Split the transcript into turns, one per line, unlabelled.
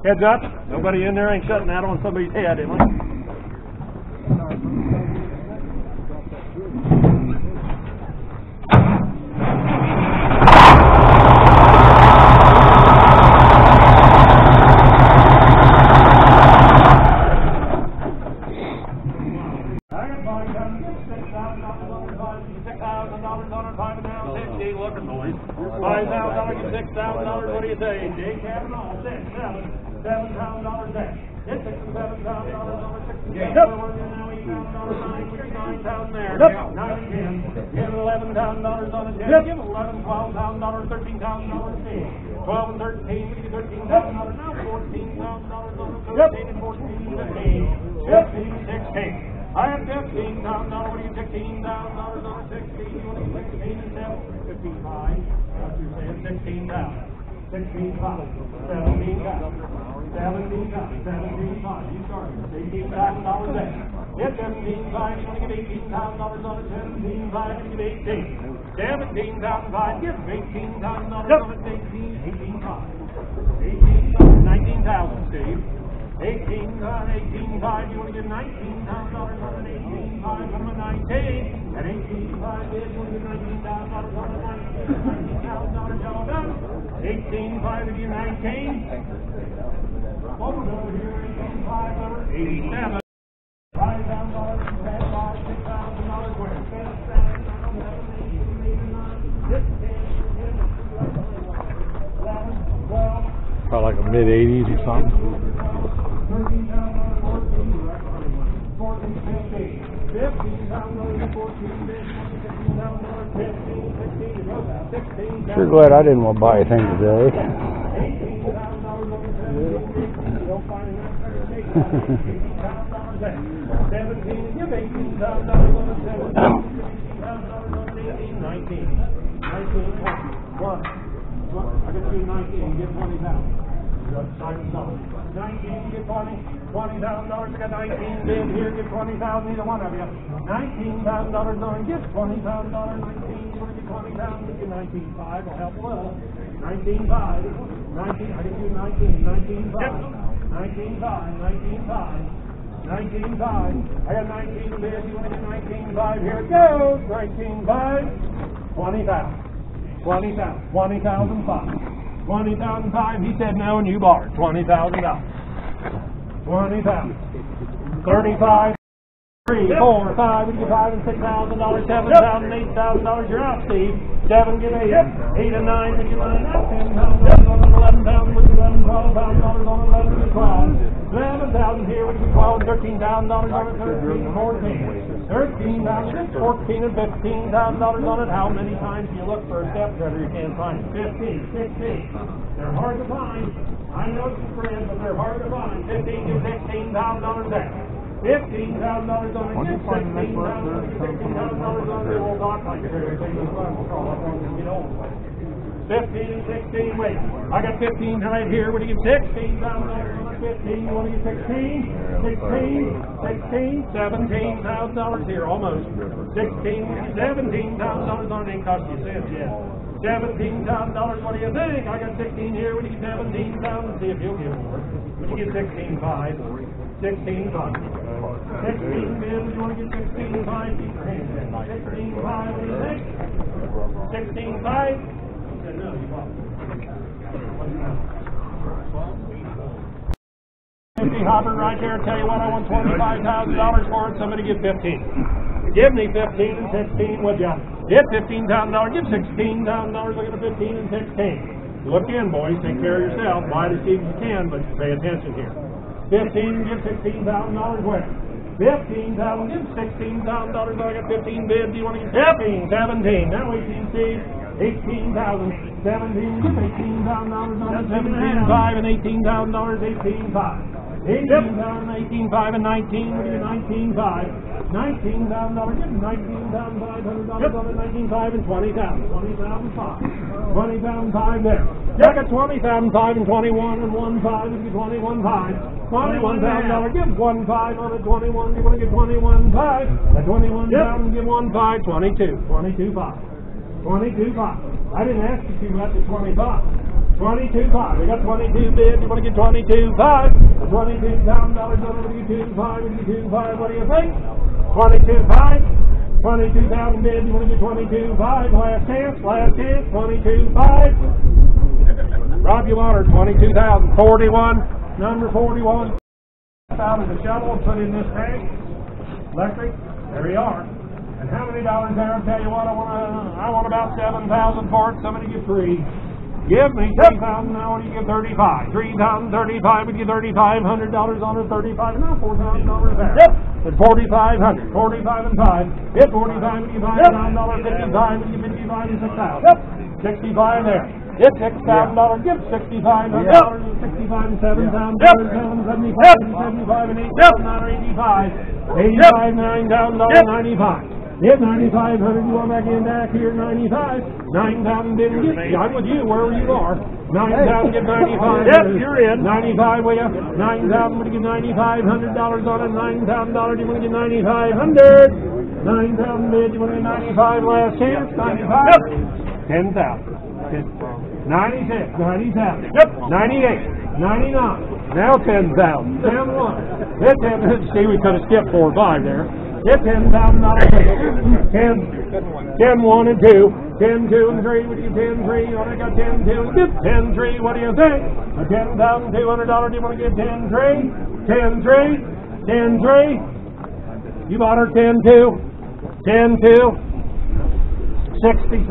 Heads up. Nobody in there ain't shutting that on somebody's head, am I? $5,000, $6,000, what do you say? Jay Kavanaugh, $6, $7, $7,000 there. It's $6,000, $7,000 over $6,000. Now $8,000, $9,000 there. Give $11,000 on a jet. Give $11,000, $12,000, $13,000 fee. 12 and 13, we get $13,000 now. $14,000 on a 13 and 14, 15, 16. I have $15,000. What do you get? $16,000 on a 16. What do you get? 16 and 7, 55. What you're saying? 16,000. 16,500. 17,000. 17,000. 17,500. You started. $18,000 there. Get $17,500. You want to get $18,000 on a 17,500. You get 18. $17,500. Give $18,000 on a 18. 18,500. 19,000, Steve. 18,500. You want to get $19,000 on an 18,500 on a 19. At 18,500, you want to get $19,000 on a 19. $19,000 all done. 18,500 to 19. Over here, 18,500. 87. $5,000, $10,000, $6,000 where?
Probably like a mid-80s or something. Sure glad I didn't want to buy a thing today.
I got you 19, get 20,000. 19, get 20. $20,000, I got 19 bid here, get 20,000, either one of you. $19,000 on, get $20,000, 19, you want to get 20,000, get 19,500, will help a little. 19,500, 19, I get you 19, 19,500, 19,500, 19,500. 19,500, I got 19 bid, you want to get 19,500, here it goes, 19,500, 20,000, 20,000, 20,500. 20,005, he said no, and you bought it. $20,000. 20,000. 35. 3, 4, 5, we get $5 and $6,000, $7,000, $8,000. You're out, Steve. 7, get 8. 8 and 9, we get 9. $10,000 on $11,000, we get $11, $12,000 on 11, we get 12. 11,000 here, we get $12 and $13,000 on it. 13, 14. 13,000, 14 and $15,000 on it. How many times do you look for a step cutter you can't find it? 15, 16. They're hard to find. I know it's a friend, but they're hard to find. 15 to $16,000 there. $15,000 on it. Get $16,000 on it. Old doc like everything is get old. 15 and 16. Wait, I got 15 right here. What do you get? $16,000 on it. 15. You want to get 16? 16. $17,000 here, almost. 16. $17,000 on it. Ain't cost you cents yet. $17,000. What do you think? I got 16 here. What do you get? 17,000. See if you'll give more. What do you get? 16,500. 16,500. 16 bids, you want to get 16,500? Keep your hands in. 16,500, what do you think? 16,500? He said no, you bought it. 50 hopper right there, tell you what, I want $25,000 for it, somebody give 15. Give me 15 and 16, would ya? Get $15,000, give $16,000, look at the 15 and 16. Look in, boys, take care of yourself, buy it as cheap as you can, but pay attention here. 15, give $16,000 where? 15,000, give $16,000. I got 15 bids. Do you want to get 15? 17. Now 18, Steve. 18,000. 17, give $18,000 on it. 17,500 and $18,000. 18,500. 18,000, 18,500 and 19. What do you get? 19,500. $19,000. Give $19,500 on it. 19,500 and 20,000. 20,500. 20,500 there. I got 20,500 and 21 and 1,500. If you 21,500. $21,000. Give 1,500 on it. 21. You want to get 21,500. At 21,000, give 1,500. 22. 22,500. 22,500. I didn't ask you to let the 25. 22.5. We got 22 bids. You want to get 22.5? $22,000 on it. 22.5. We get 2.5. What do you think? 22.5. 22,000 bids. You want to get 22.5? Last chance. Last chance. 22.5. Rob, you want her 22,000. 41. Number 41. Out of the shovel and put in this tank. Electric. There you are. And how many dollars there? I'll tell you what. I want about 7,000 for it. Somebody get 3. Give me 3,000 now, and you give 35. 3,035, and you $3,500 on it, 35. Now $4,000 there. Yep. And 4,500. 45 and 5. Hit 45 and you $5,000. 55 and you 55 and 6,000. Yep. 65 there. Hit $6,000. Give $6,500. Yep. 65 and 7,000. Yep. 75 and 75 and 8,000. 85. 85 $9,000. 95. Hit 9,500, you want back in back here, 95. 9,000 didn't get you. I'm with you, wherever you are. 9,000 get 95.
Yep, you're in.
95, will you? 9,000, would you get $9,500 on it? $9,000, you want to get 9,500. 9,000 bid, you want to get 95 last chance? 95? Yep. 10,000. 96, 97. Yep. 98, 99. Now 10,000. 10,1. Hit 10. See, we could have skipped 4 or 5 there. Hit $10,000. 10, 1 and 2. 10, 2 and 3. What do you 10, 3? I got 10, 2. Get 10, 3. What do you think? A $10,200. Do you want to get 10, 3? 10, 3. 10, 3. You bought her 10, 2. 10, 2. 66.